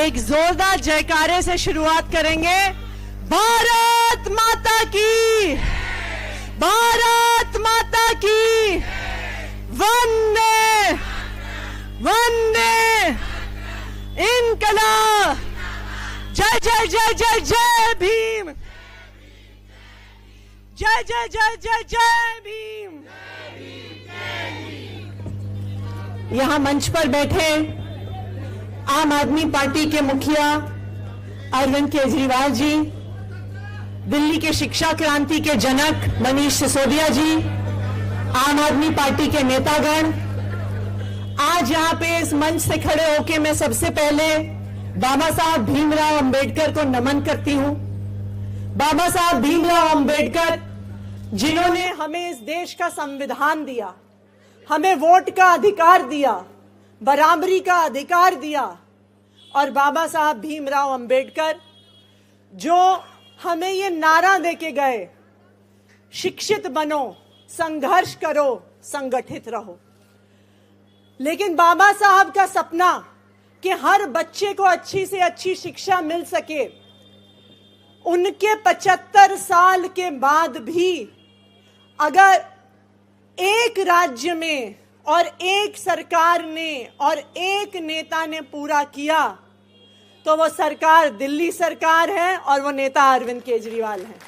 एक जोरदार जयकारे से शुरुआत करेंगे। भारत माता की, भारत माता की, वंदे वंदे इनकलाब, जय जय जय जय जय भीम, जय जय जय जय जय भीम। यहां मंच पर बैठे आम आदमी पार्टी के मुखिया अरविंद केजरीवाल जी, दिल्ली के शिक्षा क्रांति के जनक मनीष सिसोदिया जी, आम आदमी पार्टी के नेतागण, आज यहां पे इस मंच से खड़े होकर मैं सबसे पहले बाबा साहब भीमराव अंबेडकर को नमन करती हूं। बाबा साहब भीमराव अंबेडकर जिन्होंने हमें इस देश का संविधान दिया, हमें वोट का अधिकार दिया, बराबरी का अधिकार दिया, और बाबा साहब भीमराव अंबेडकर जो हमें ये नारा देके गए, शिक्षित बनो, संघर्ष करो, संगठित रहो। लेकिन बाबा साहब का सपना कि हर बच्चे को अच्छी से अच्छी शिक्षा मिल सके, उनके 75 साल के बाद भी अगर एक राज्य में और एक सरकार ने और एक नेता ने पूरा किया तो वो सरकार दिल्ली सरकार है और वो नेता अरविंद केजरीवाल हैं,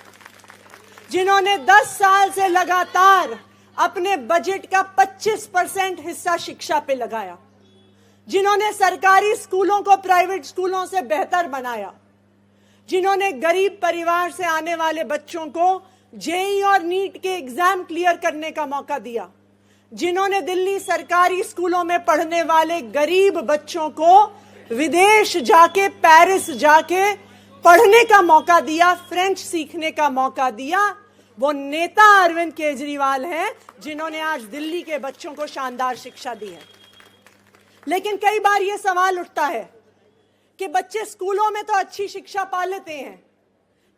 जिन्होंने 10 साल से लगातार अपने बजट का 25% हिस्सा शिक्षा पे लगाया, जिन्होंने सरकारी स्कूलों को प्राइवेट स्कूलों से बेहतर बनाया, जिन्होंने गरीब परिवार से आने वाले बच्चों को जेईई और नीट के एग्जाम क्लियर करने का मौका दिया, जिन्होंने दिल्ली सरकारी स्कूलों में पढ़ने वाले गरीब बच्चों को विदेश जाके, पेरिस जाके पढ़ने का मौका दिया, फ्रेंच सीखने का मौका दिया, वो नेता अरविंद केजरीवाल हैं, जिन्होंने आज दिल्ली के बच्चों को शानदार शिक्षा दी है। लेकिन कई बार ये सवाल उठता है कि बच्चे स्कूलों में तो अच्छी शिक्षा पा लेते हैं,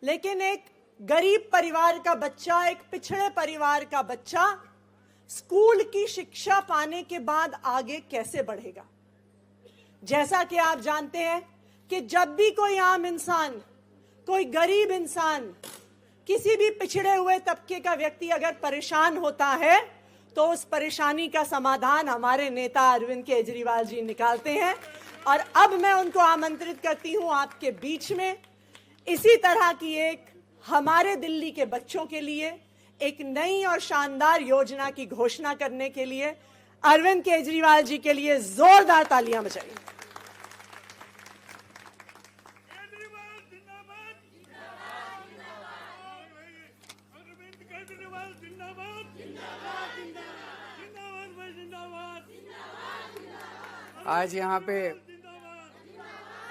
लेकिन एक गरीब परिवार का बच्चा, एक पिछड़े परिवार का बच्चा स्कूल की शिक्षा पाने के बाद आगे कैसे बढ़ेगा? जैसा कि आप जानते हैं कि जब भी कोई आम इंसान, कोई गरीब इंसान, किसी भी पिछड़े हुए तबके का व्यक्ति अगर परेशान होता है तो उस परेशानी का समाधान हमारे नेता अरविंद केजरीवाल जी निकालते हैं। और अब मैं उनको आमंत्रित करती हूं आपके बीच में इसी तरह की एक हमारे दिल्ली के बच्चों के लिए एक नई और शानदार योजना की घोषणा करने के लिए। अरविंद केजरीवाल जी के लिए जोरदार तालियां बजाइए। आज यहाँ पे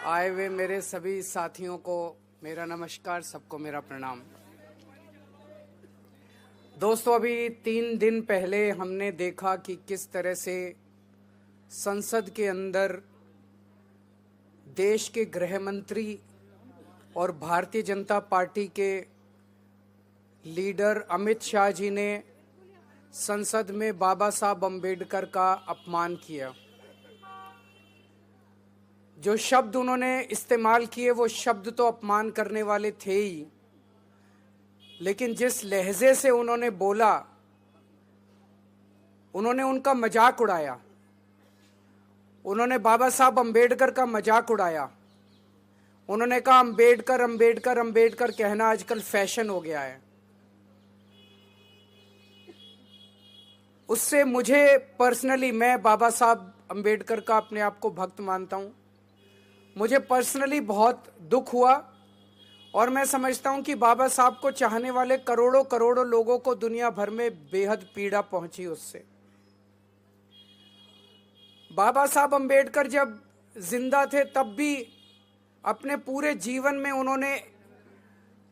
आए हुए मेरे सभी साथियों को मेरा नमस्कार, सबको मेरा प्रणाम। दोस्तों, अभी 3 दिन पहले हमने देखा कि किस तरह से संसद के अंदर देश के गृह मंत्री और भारतीय जनता पार्टी के लीडर अमित शाह जी ने संसद में बाबा साहब अम्बेडकर का अपमान किया। जो शब्द उन्होंने इस्तेमाल किए वो शब्द तो अपमान करने वाले थे ही, लेकिन जिस लहजे से उन्होंने बोला, उन्होंने उनका मजाक उड़ाया। उन्होंने बाबा साहब अम्बेडकर का मजाक उड़ाया। उन्होंने कहा अम्बेडकर अम्बेडकर अम्बेडकर कहना आजकल फैशन हो गया है। उससे मुझे पर्सनली, मैं बाबा साहब अम्बेडकर का अपने आप को भक्त मानता हूं, मुझे पर्सनली बहुत दुख हुआ और मैं समझता हूं कि बाबा साहब को चाहने वाले करोड़ों करोड़ों लोगों को दुनिया भर में बेहद पीड़ा पहुंची उससे। बाबा साहब अम्बेडकर जब जिंदा थे तब भी अपने पूरे जीवन में उन्होंने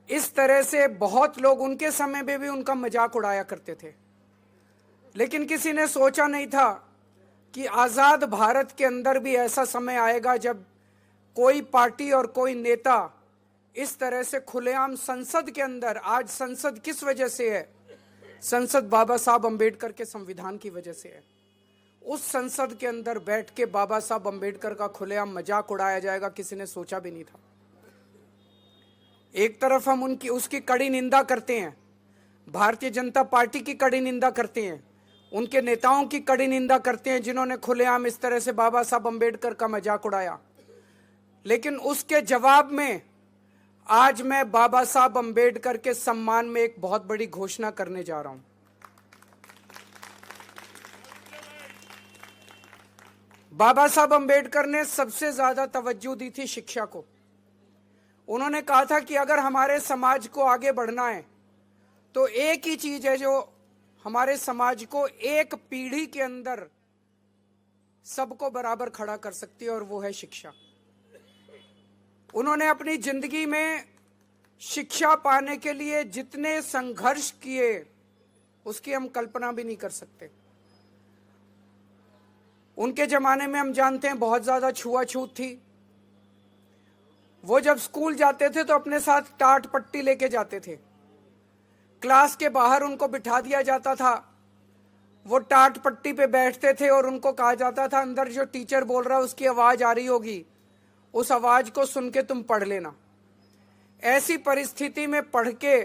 इस तरह से, बहुत लोग उनके समय में भी उनका मजाक उड़ाया करते थे, लेकिन किसी ने सोचा नहीं था कि आजाद भारत के अंदर भी ऐसा समय आएगा जब कोई पार्टी और कोई नेता इस तरह से खुलेआम संसद के अंदर, आज संसद किस वजह से है? संसद बाबा साहब अम्बेडकर के संविधान की वजह से है। उस संसद के अंदर बैठ के बाबा साहब अंबेडकर का खुलेआम मजाक उड़ाया जाएगा, किसी ने सोचा भी नहीं था। एक तरफ हम उसकी कड़ी निंदा करते हैं, भारतीय जनता पार्टी की कड़ी निंदा करते हैं, उनके नेताओं की कड़ी निंदा करते हैं जिन्होंने खुलेआम इस तरह से बाबा साहब अंबेडकर का मजाक उड़ाया। लेकिन उसके जवाब में आज मैं बाबा साहब अंबेडकर के सम्मान में एक बहुत बड़ी घोषणा करने जा रहा हूं। बाबा साहब अंबेडकर ने सबसे ज्यादा तवज्जो दी थी शिक्षा को। उन्होंने कहा था कि अगर हमारे समाज को आगे बढ़ना है तो एक ही चीज है जो हमारे समाज को एक पीढ़ी के अंदर सबको बराबर खड़ा कर सकती है, और वो है शिक्षा। उन्होंने अपनी जिंदगी में शिक्षा पाने के लिए जितने संघर्ष किए उसकी हम कल्पना भी नहीं कर सकते। उनके जमाने में हम जानते हैं बहुत ज्यादा छुआछूत थी। वो जब स्कूल जाते थे तो अपने साथ टाट पट्टी लेके जाते थे। क्लास के बाहर उनको बिठा दिया जाता था, वो टाट पट्टी पे बैठते थे और उनको कहा जाता था अंदर जो टीचर बोल रहा है उसकी आवाज आ रही होगी, उस आवाज को सुन के तुम पढ़ लेना। ऐसी परिस्थिति में पढ़ के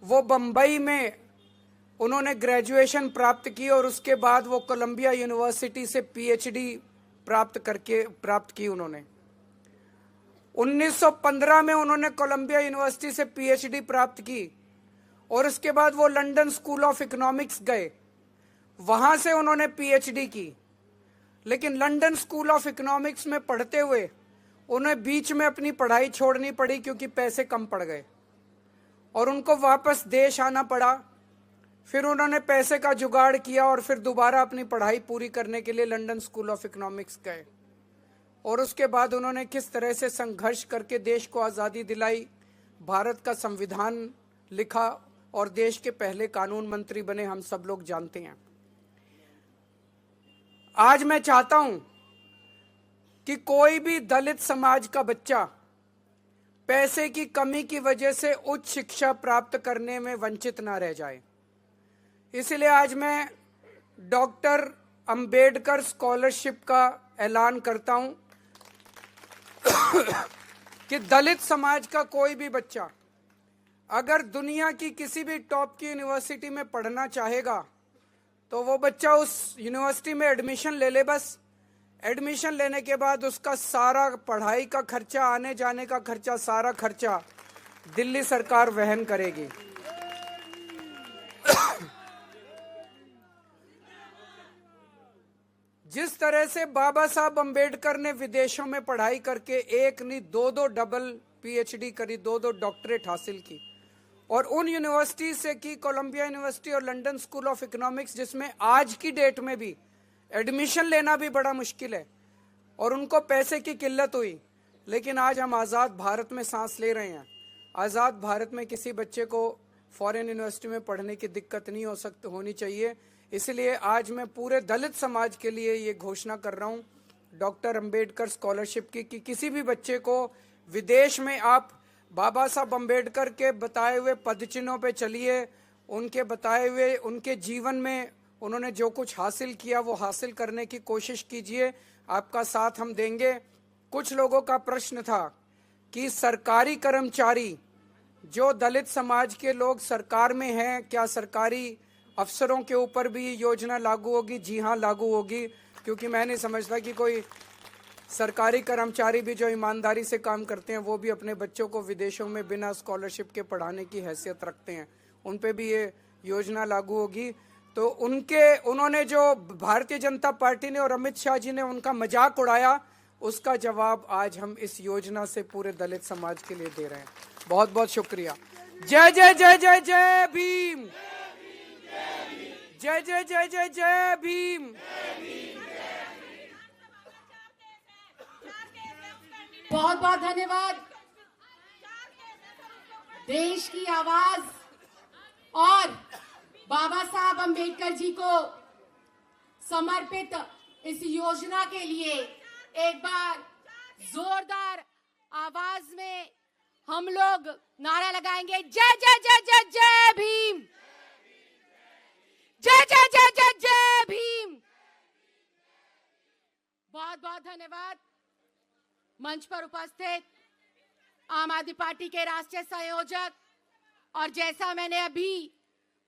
वो बंबई में उन्होंने ग्रेजुएशन प्राप्त की और उसके बाद वो कोलंबिया यूनिवर्सिटी से पीएचडी प्राप्त की उन्होंने। 1915 में उन्होंने कोलंबिया यूनिवर्सिटी से पीएचडी प्राप्त की और उसके बाद वो लंदन स्कूल ऑफ इकोनॉमिक्स गए, वहां से उन्होंने पीएचडी की। लेकिन लंदन स्कूल ऑफ इकोनॉमिक्स में पढ़ते हुए उन्हें बीच में अपनी पढ़ाई छोड़नी पड़ी क्योंकि पैसे कम पड़ गए और उनको वापस देश आना पड़ा। फिर उन्होंने पैसे का जुगाड़ किया और फिर दोबारा अपनी पढ़ाई पूरी करने के लिए लंदन स्कूल ऑफ इकोनॉमिक्स गए और उसके बाद उन्होंने किस तरह से संघर्ष करके देश को आज़ादी दिलाई, भारत का संविधान लिखा और देश के पहले कानून मंत्री बने, हम सब लोग जानते हैं। आज मैं चाहता हूं कि कोई भी दलित समाज का बच्चा पैसे की कमी की वजह से उच्च शिक्षा प्राप्त करने में वंचित ना रह जाए। इसलिए आज मैं डॉक्टर अंबेडकर स्कॉलरशिप का ऐलान करता हूं कि दलित समाज का कोई भी बच्चा अगर दुनिया की किसी भी टॉप की यूनिवर्सिटी में पढ़ना चाहेगा तो वो बच्चा उस यूनिवर्सिटी में एडमिशन ले ले। बस एडमिशन लेने के बाद उसका सारा पढ़ाई का खर्चा, आने जाने का खर्चा, सारा खर्चा दिल्ली सरकार वहन करेगी। जिस तरह से बाबा साहब अंबेडकर ने विदेशों में पढ़ाई करके एक नहीं दो डबल पीएचडी करी, दो डॉक्टरेट हासिल की और उन यूनिवर्सिटी से की, कोलंबिया यूनिवर्सिटी और लंदन स्कूल ऑफ इकोनॉमिक्स, जिसमें आज की डेट में भी एडमिशन लेना भी बड़ा मुश्किल है और उनको पैसे की किल्लत हुई। लेकिन आज हम आज़ाद भारत में सांस ले रहे हैं। आज़ाद भारत में किसी बच्चे को फॉरेन यूनिवर्सिटी में पढ़ने की दिक्कत नहीं होनी चाहिए। इसलिए आज मैं पूरे दलित समाज के लिए ये घोषणा कर रहा हूँ डॉक्टर अंबेडकर स्कॉलरशिप की, कि किसी भी बच्चे को विदेश में आप बाबा साहब अंबेडकर के बताए हुए पदचिन्हों पे चलिए, उनके बताए हुए उनके जीवन में उन्होंने जो कुछ हासिल किया वो हासिल करने की कोशिश कीजिए, आपका साथ हम देंगे। कुछ लोगों का प्रश्न था कि सरकारी कर्मचारी जो दलित समाज के लोग सरकार में हैं, क्या सरकारी अफसरों के ऊपर भी ये योजना लागू होगी? जी हाँ, लागू होगी, क्योंकि मैं नहीं समझता कि कोई सरकारी कर्मचारी भी जो ईमानदारी से काम करते हैं वो भी अपने बच्चों को विदेशों में बिना स्कॉलरशिप के पढ़ाने की हैसियत रखते हैं, उन पे भी ये योजना लागू होगी। तो उन्होंने जो भारतीय जनता पार्टी ने और अमित शाह जी ने उनका मजाक उड़ाया, उसका जवाब आज हम इस योजना से पूरे दलित समाज के लिए दे रहे हैं। बहुत बहुत शुक्रिया। जय जय जय जय जय भीम, जय जय जय जय जय भीम। बहुत बहुत धन्यवाद। देश की आवाज और बाबा साहब अंबेडकर जी को समर्पित इस योजना के लिए एक बार जोरदार आवाज में हम लोग नारा लगाएंगे, जय जय जय जय जय भीम, जय जय जय जय जय भीम। बहुत बहुत धन्यवाद। मंच पर उपस्थित आम आदमी पार्टी के राष्ट्रीय संयोजक, और जैसा मैंने अभी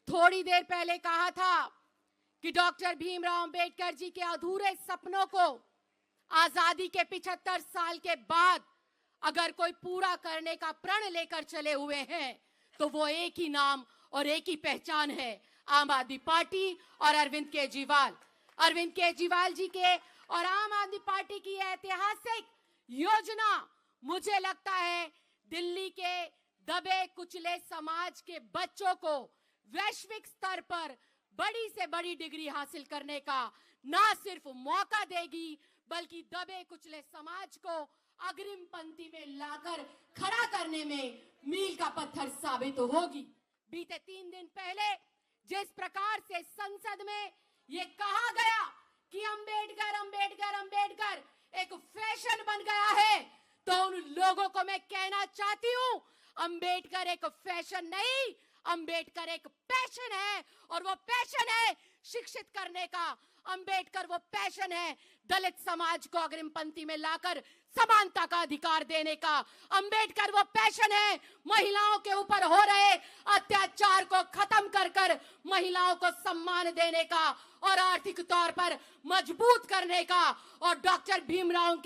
थोड़ी देर पहले कहा था कि डॉक्टर भीमराव अंबेडकर जी के अधूरे सपनों को आजादी के 75 साल के बाद अगर कोई पूरा करने का प्रण लेकर चले हुए हैं तो वो एक ही नाम और एक ही पहचान है, आम आदमी पार्टी और अरविंद केजरीवाल। अरविंद केजरीवाल जी के और आम आदमी पार्टी की ऐतिहासिक योजना मुझे लगता है दिल्ली के दबे कुचले समाज के बच्चों को वैश्विक स्तर पर बड़ी से बड़ी डिग्री हासिल करने का ना सिर्फ मौका देगी बल्कि दबे कुचले समाज को अग्रिम पंक्ति में लाकर खड़ा करने में मील का पत्थर साबित होगी। बीते 3 दिन पहले जिस प्रकार से संसद में ये कहा गया कि अंबेडकर अंबेडकर अंबेडकर एक फैशन बन गया है, तो उन लोगों को मैं कहना चाहती हूं, अंबेडकर एक फैशन नहीं, अंबेडकर एक पैशन है, और वो पैशन है शिक्षित करने का। अंबेडकर वो पैशन है दलित समाज को अग्रिम पंक्ति में लाकर समानता का अधिकार देने का। अंबेडकर वो पैशन है महिलाओं के ऊपर हो रहे अत्याचार को खत्म कर कर महिलाओं को सम्मान देने का और आर्थिक तौर पर मजबूत करने का। और डॉक्टर भीमराव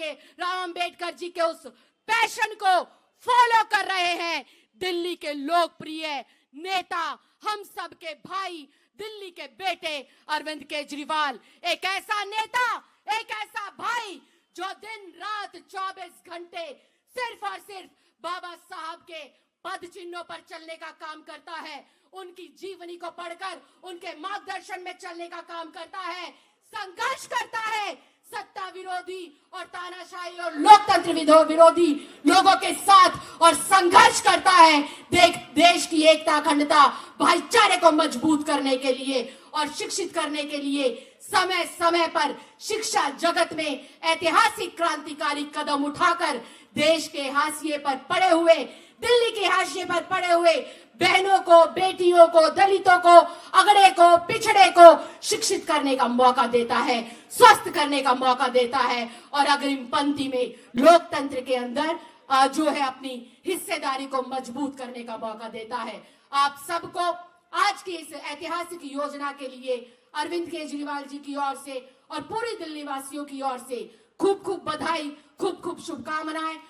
अंबेडकर जी के उस पैशन को फॉलो कर रहे हैं दिल्ली के लोकप्रिय नेता, हम सब के भाई, दिल्ली के बेटे अरविंद केजरीवाल। एक ऐसा नेता, एक ऐसा भाई जो दिन रात 24 घंटे सिर्फ और सिर्फ बाबा साहब के पद चिन्हों पर चलने का काम करता है, उनकी जीवनी को पढ़कर उनके मार्गदर्शन में चलने का काम करता है, संघर्ष करता है सत्ता विरोधी और तानाशाही और लोकतंत्र विरोधी लोगों के साथ, और संघर्ष करता है देश की एकता, अखंडता, भाईचारे को मजबूत करने के लिए और शिक्षित करने के लिए समय समय पर शिक्षा जगत में ऐतिहासिक क्रांतिकारी कदम उठाकर देश के हाशिए पर पड़े हुए, दिल्ली के हाशिए पर पड़े हुए बहनों को, बेटियों को, दलितों को, अगड़े को, पिछड़े को शिक्षित करने का मौका देता है, स्वस्थ करने का मौका देता है, और अग्रिम पंक्ति में लोकतंत्र के अंदर जो है अपनी हिस्सेदारी को मजबूत करने का मौका देता है। आप सबको आज की इस ऐतिहासिक योजना के लिए अरविंद केजरीवाल जी की ओर से और पूरी दिल्ली वासियों की ओर से खूब खूब बधाई, खूब खूब शुभकामनाएं।